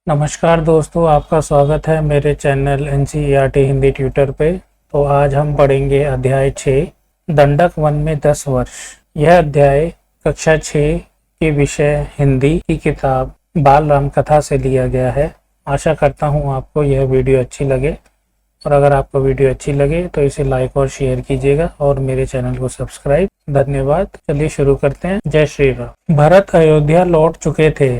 नमस्कार दोस्तों, आपका स्वागत है मेरे चैनल एनसीईआरटी हिंदी ट्यूटर पे। तो आज हम पढ़ेंगे अध्याय 6 दंडक वन में 10 वर्ष। यह अध्याय कक्षा 6 के विषय हिंदी की किताब बाल राम कथा से लिया गया है। आशा करता हूँ आपको यह वीडियो अच्छी लगे, और अगर आपको वीडियो अच्छी लगे तो इसे लाइक और शेयर कीजिएगा और मेरे चैनल को सब्सक्राइब। धन्यवाद। चलिए शुरू करते हैं। जय श्री राम। भरत अयोध्या लौट चुके थे।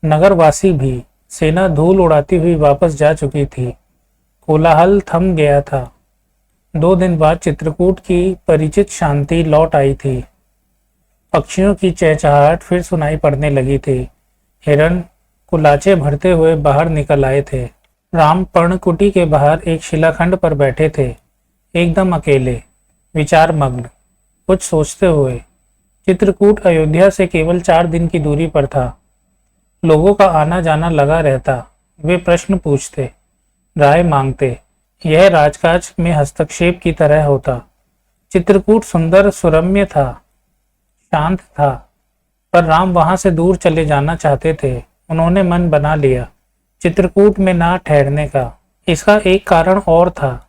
नगरवासी भी। सेना धूल उड़ाती हुई वापस जा चुकी थी। कोलाहल थम गया था। 2 दिन बाद चित्रकूट की परिचित शांति लौट आई थी। पक्षियों की चहचहाहट फिर सुनाई पड़ने लगी थी। हिरण कुलाचे भरते हुए बाहर निकल आए थे। राम पर्णकुटी के बाहर एक शिलाखंड पर बैठे थे, एकदम अकेले, विचार मग्न, कुछ सोचते हुए। चित्रकूट अयोध्या से केवल 4 दिन की दूरी पर था। लोगों का आना जाना लगा रहता। वे प्रश्न पूछते, राय मांगते। यह राजकाज में हस्तक्षेप की तरह होता। चित्रकूट सुंदर सुरम्य था, शांत था, पर राम वहां से दूर चले जाना चाहते थे। उन्होंने मन बना लिया चित्रकूट में ना ठहरने का। इसका एक कारण और था,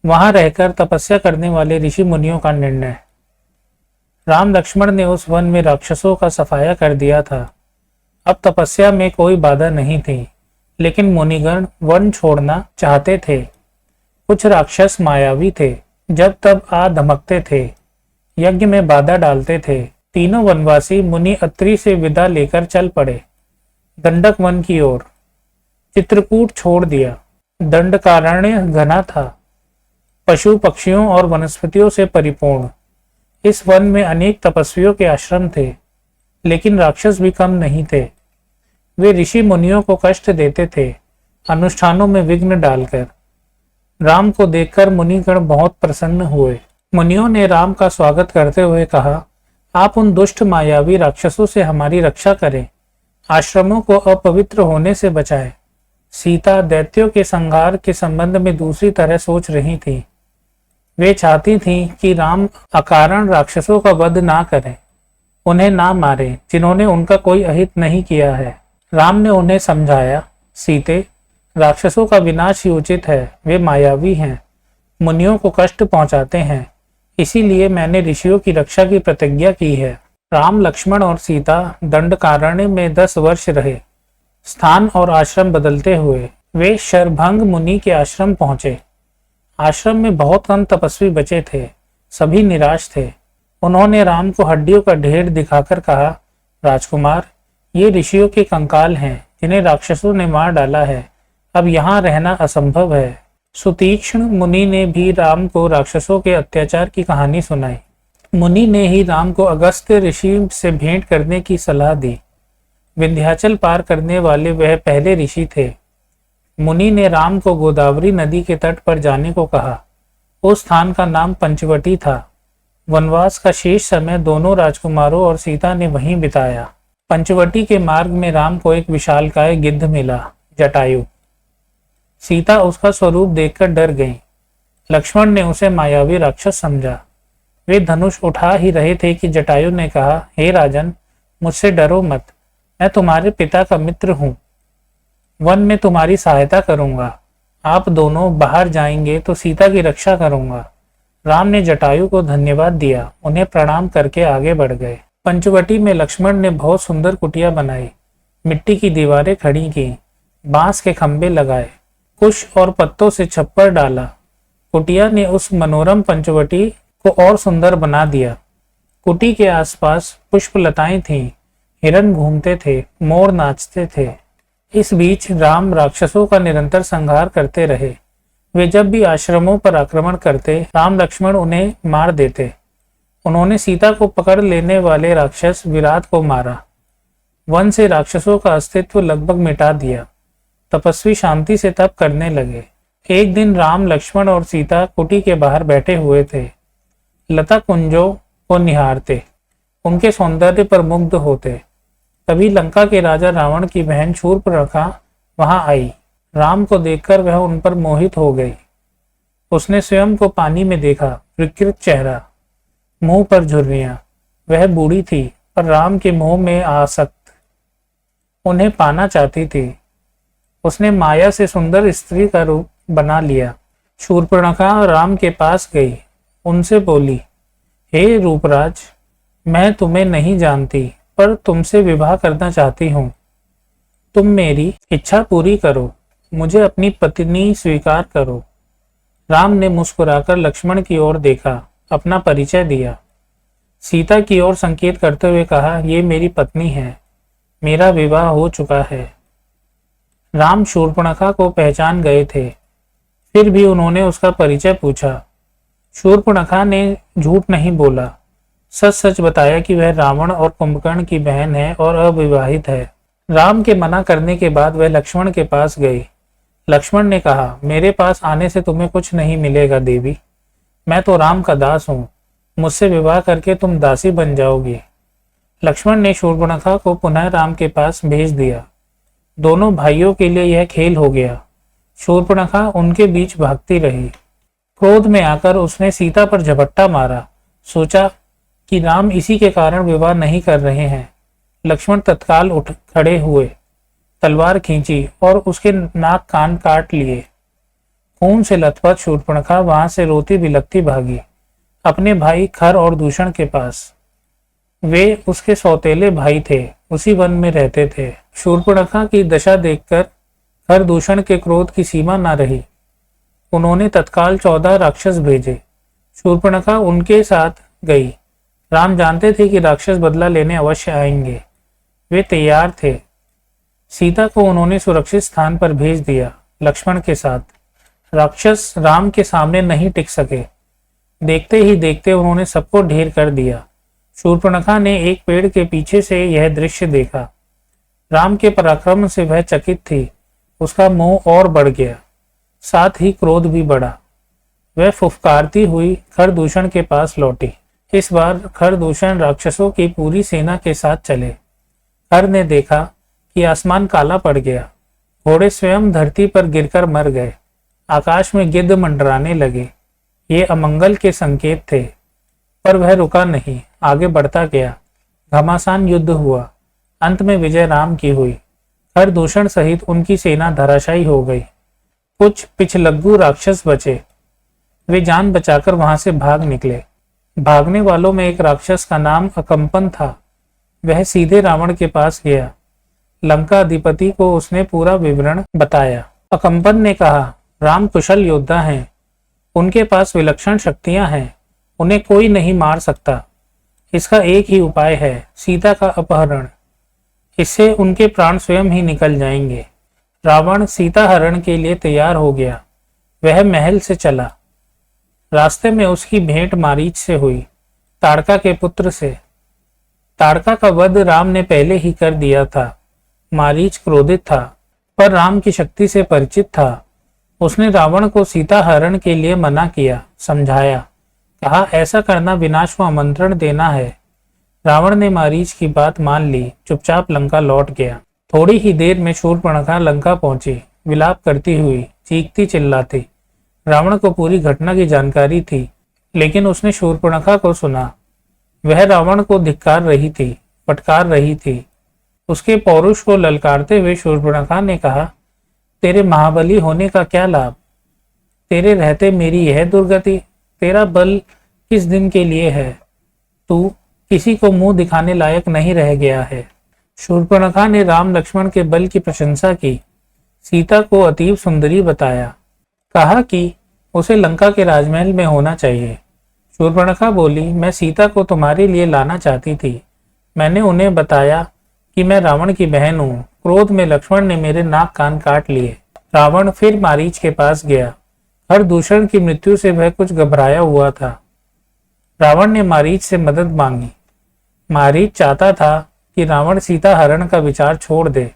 वहां रहकर तपस्या करने वाले ऋषि मुनियों का निर्णय। राम लक्ष्मण ने उस वन में राक्षसों का सफाया कर दिया था। अब तपस्या में कोई बाधा नहीं थी, लेकिन मुनिगण वन छोड़ना चाहते थे। कुछ राक्षस मायावी थे, जब तब आ धमकते थे, यज्ञ में बाधा डालते थे। तीनों वनवासी मुनि अत्रि से विदा लेकर चल पड़े, दंडक वन की ओर। चित्रकूट छोड़ दिया। दंडकारण्य घना था, पशु पक्षियों और वनस्पतियों से परिपूर्ण। इस वन में अनेक तपस्वियों के आश्रम थे, लेकिन राक्षस भी कम नहीं थे। वे ऋषि मुनियों को कष्ट देते थे, अनुष्ठानों में विघ्न डालकर। राम को देखकर मुनिगण बहुत प्रसन्न हुए। मुनियों ने राम का स्वागत करते हुए कहा, आप उन दुष्ट मायावी राक्षसों से हमारी रक्षा करें, आश्रमों को अपवित्र होने से बचाएं। सीता दैत्यों के संहार के संबंध में दूसरी तरह सोच रही थी। वे चाहती थीं कि राम अकारण राक्षसों का वध ना करें, उन्हें ना मारे जिन्होंने उनका कोई अहित नहीं किया है। राम ने उन्हें समझाया, सीते, राक्षसों का विनाश ही उचित है। वे मायावी हैं, मुनियों को कष्ट पहुंचाते हैं, इसीलिए मैंने ऋषियों की रक्षा की प्रतिज्ञा की है। राम लक्ष्मण और सीता दंडकारण्य में 10 वर्ष रहे। स्थान और आश्रम बदलते हुए वे शरभंग मुनि के आश्रम पहुंचे। आश्रम में बहुत कम तपस्वी बचे थे, सभी निराश थे। उन्होंने राम को हड्डियों का ढेर दिखाकर कहा, राजकुमार, ये ऋषियों के कंकाल हैं, जिन्हें राक्षसों ने मार डाला है। अब यहाँ रहना असंभव है। सुतीक्ष्ण मुनि ने भी राम को राक्षसों के अत्याचार की कहानी सुनाई। मुनि ने ही राम को अगस्त्य ऋषि से भेंट करने की सलाह दी। विंध्याचल पार करने वाले वह पहले ऋषि थे। मुनि ने राम को गोदावरी नदी के तट पर जाने को कहा। उस स्थान का नाम पंचवटी था। वनवास का शेष समय दोनों राजकुमारों और सीता ने वहीं बिताया। पंचवटी के मार्ग में राम को एक विशालकाय गिद्ध मिला, जटायु। सीता उसका स्वरूप देखकर डर गईं। लक्ष्मण ने उसे मायावी राक्षस समझा। वे धनुष उठा ही रहे थे कि जटायु ने कहा, हे राजन, मुझसे डरो मत, मैं तुम्हारे पिता का मित्र हूँ। वन में तुम्हारी सहायता करूंगा। आप दोनों बाहर जाएंगे तो सीता की रक्षा करूंगा। राम ने जटायु को धन्यवाद दिया, उन्हें प्रणाम करके आगे बढ़ गए। पंचवटी में लक्ष्मण ने बहुत सुंदर कुटिया बनाई, मिट्टी की दीवारें खड़ी की, बांस के खंभे लगाए, कुश और पत्तों से छप्पर डाला। कुटिया ने उस मनोरम पंचवटी को और सुंदर बना दिया। कुटी के आसपास पुष्पलताएं थीं, हिरन घूमते थे, मोर नाचते थे। इस बीच राम राक्षसों का निरंतर संहार करते रहे। वे जब भी आश्रमों पर आक्रमण करते, राम लक्ष्मण उन्हें मार देते। उन्होंने सीता को पकड़ लेने वाले राक्षस विराट को मारा। वन से राक्षसों का अस्तित्व लगभग मिटा दिया। तपस्वी शांति से तप करने लगे। एक दिन राम लक्ष्मण और सीता कुटी के बाहर बैठे हुए थे, लता कुंजों को निहारते, उनके सौंदर्य पर मुग्ध होते। तभी लंका के राजा रावण की बहन शूर्पणखा वहां आई। राम को देखकर वह उन पर मोहित हो गई। उसने स्वयं को पानी में देखा, विकृत चेहरा, मुंह पर झुर्रियां। वह बूढ़ी थी, पर राम के मोह में आसक्त। उन्हें पाना चाहती थी। उसने माया से सुंदर स्त्री का रूप बना लिया। शूर्पणखा राम के पास गई, उनसे बोली, हे रूपराज, मैं तुम्हें नहीं जानती पर तुमसे विवाह करना चाहती हूँ। तुम मेरी इच्छा पूरी करो, मुझे अपनी पत्नी स्वीकार करो। राम ने मुस्कुराकर लक्ष्मण की ओर देखा, अपना परिचय दिया। सीता की ओर संकेत करते हुए कहा, ये मेरी पत्नी है, मेरा विवाह हो चुका है। राम शूर्पणखा को पहचान गए थे, फिर भी उन्होंने उसका परिचय पूछा। शूर्पणखा ने झूठ नहीं बोला, सच सच बताया कि वह रावण और कुंभकर्ण की बहन है और अविवाहित है। राम के मना करने के बाद वह लक्ष्मण के पास गई। लक्ष्मण ने कहा, मेरे पास आने से तुम्हें कुछ नहीं मिलेगा देवी, मैं तो राम का दास हूँ, मुझसे विवाह करके तुम दासी बन जाओगी। लक्ष्मण ने शूर्पणखा को पुनः राम के पास भेज दिया। दोनों भाइयों के लिए यह खेल हो गया। शूर्पणखा उनके बीच भागती रही। क्रोध में आकर उसने सीता पर झपट्टा मारा। सोचा कि राम इसी के कारण विवाह नहीं कर रहे हैं। लक्ष्मण तत्काल उठ खड़े हुए, तलवार खींची और उसके नाक कान काट लिए। खून से लथपथ शूर्पणखा वहां से रोती बिलखती भागी अपने भाई खर और दूषण के पास। वे उसके सौतेले भाई थे, उसी वन में रहते थे। शूर्पणखा की दशा देखकर खर दूषण के क्रोध की सीमा न रही। उन्होंने तत्काल 14 राक्षस भेजे। शूर्पणखा उनके साथ गई। राम जानते थे कि राक्षस बदला लेने अवश्य आएंगे, वे तैयार थे। सीता को उन्होंने सुरक्षित स्थान पर भेज दिया लक्ष्मण के साथ। राक्षस राम के सामने नहीं टिक सके। देखते ही देखते उन्होंने सबको ढेर कर दिया। शूर्पणखा ने एक पेड़ के पीछे से यह दृश्य देखा। राम के पराक्रम से वह चकित थी। उसका मोह और बढ़ गया, साथ ही क्रोध भी बढ़ा। वह फुफकारती हुई खरदूषण के पास लौटी। इस बार खरदूषण राक्षसों की पूरी सेना के साथ चले। खर ने देखा कि आसमान काला पड़ गया। घोड़े स्वयं धरती पर गिरकर मर गए। आकाश में गिद्ध मंडराने लगे। ये अमंगल के संकेत थे, पर वह रुका नहीं, आगे बढ़ता गया। घमासान युद्ध हुआ। अंत में विजय राम की हुई। खरदूषण सहित उनकी सेना धराशायी हो गई। कुछ पिछलग्गू राक्षस बचे। वे जान बचाकर वहां से भाग निकले। भागने वालों में एक राक्षस का नाम अकंपन था। वह सीधे रावण के पास गया। लंका अधिपति को उसने पूरा विवरण बताया। अकंपन ने कहा, राम कुशल योद्धा हैं, उनके पास विलक्षण शक्तियां हैं, उन्हें कोई नहीं मार सकता। इसका एक ही उपाय है, सीता का अपहरण। इससे उनके प्राण स्वयं ही निकल जाएंगे। रावण सीता हरण के लिए तैयार हो गया। वह महल से चला। रास्ते में उसकी भेंट मारीच से हुई, ताड़का के पुत्र से। ताड़का का वध राम ने पहले ही कर दिया था। मारीच क्रोधित था, पर राम की शक्ति से परिचित था। उसने रावण को सीता हरण के लिए मना किया, समझाया, कहा ऐसा करना विनाश को आमंत्रण देना है। रावण ने मारीच की बात मान ली, चुपचाप लंका लौट गया। थोड़ी ही देर में शूर्पणखा लंका पहुंची, विलाप करती हुई, चीखती चिल्लाती। रावण को पूरी घटना की जानकारी थी, लेकिन उसने शूर्पणखा को सुना। वह रावण को धिक्कार रही थी, फटकार रही थी। उसके पौरुष को ललकारते हुए शूर्पणखा ने कहा, तेरे महाबली होने का क्या लाभ? तेरे रहते मेरी यह दुर्गति। तेरा बल किस दिन के लिए है? तू किसी को मुंह दिखाने लायक नहीं रह गया है। शूर्पणखा ने राम लक्ष्मण के बल की प्रशंसा की। सीता को अतीब सुंदरी बताया। कहा कि उसे लंका के राजमहल में होना चाहिए। शूर्पणखा बोली, मैं सीता को तुम्हारे लिए लाना चाहती थी। मैंने उन्हें बताया कि मैं रावण की बहन हूँ। क्रोध में लक्ष्मण ने मेरे नाक कान काट लिए। रावण फिर मारीच के पास गया। खरदूषण की मृत्यु से वह कुछ घबराया हुआ था। रावण ने मारीच से मदद मांगी। मारीच चाहता था कि रावण सीता हरण का विचार छोड़ दे।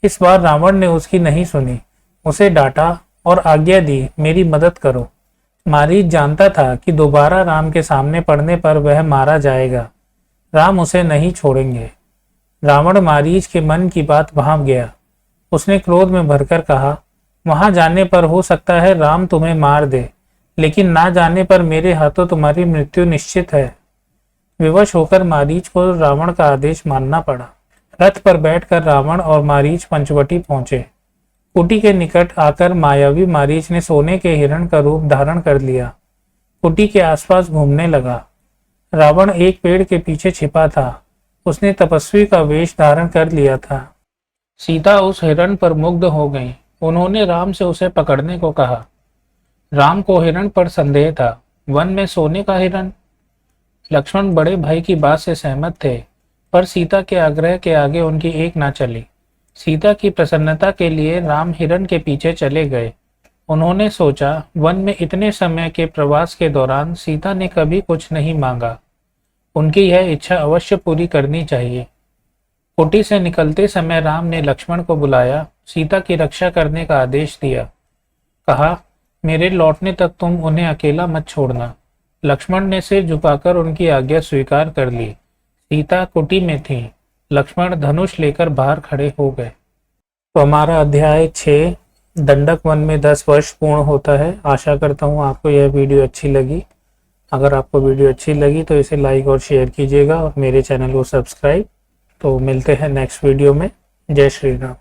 इस बार रावण ने उसकी नहीं सुनी, उसे डांटा और आज्ञा दी, मेरी मदद करो। मारीच जानता था कि दोबारा राम के सामने पड़ने पर वह मारा जाएगा। राम उसे नहीं छोड़ेंगे। रावण मारीच के मन की बात भांप गया। उसने क्रोध में भरकर कहा, वहां जाने पर हो सकता है राम तुम्हें मार दे, लेकिन ना जाने पर मेरे हाथों तुम्हारी मृत्यु निश्चित है। विवश होकर मारीच को रावण का आदेश मानना पड़ा। रथ पर बैठकर रावण और मारीच पंचवटी पहुंचे। कुटी के निकट आकर मायावी मारीच ने सोने के हिरण का रूप धारण कर लिया। कुटी के आसपास घूमने लगा। रावण एक पेड़ के पीछे छिपा था। उसने तपस्वी का वेश धारण कर लिया था। सीता उस हिरण पर मुग्ध हो गई। उन्होंने राम से उसे पकड़ने को कहा। राम को हिरण पर संदेह था। वन में सोने का हिरण। लक्ष्मण बड़े भाई की बात से सहमत थे, पर सीता के आग्रह के आगे उनकी एक ना चली। सीता की प्रसन्नता के लिए राम हिरण के पीछे चले गए। उन्होंने सोचा, वन में इतने समय के प्रवास के दौरान सीता ने कभी कुछ नहीं मांगा। उनकी यह इच्छा अवश्य पूरी करनी चाहिए। कुटी से निकलते समय राम ने लक्ष्मण को बुलाया, सीता की रक्षा करने का आदेश दिया। कहा, मेरे लौटने तक तुम उन्हें अकेला मत छोड़ना। लक्ष्मण ने सिर झुकाकर उनकी आज्ञा स्वीकार कर ली। सीता कुटी में थी। लक्ष्मण धनुष लेकर बाहर खड़े हो गए। तो हमारा अध्याय 6 दंडक वन में 10 वर्ष पूर्ण होता है। आशा करता हूँ आपको यह वीडियो अच्छी लगी। अगर आपको वीडियो अच्छी लगी तो इसे लाइक और शेयर कीजिएगा और मेरे चैनल को सब्सक्राइब। तो मिलते हैं नेक्स्ट वीडियो में। जय श्री राम।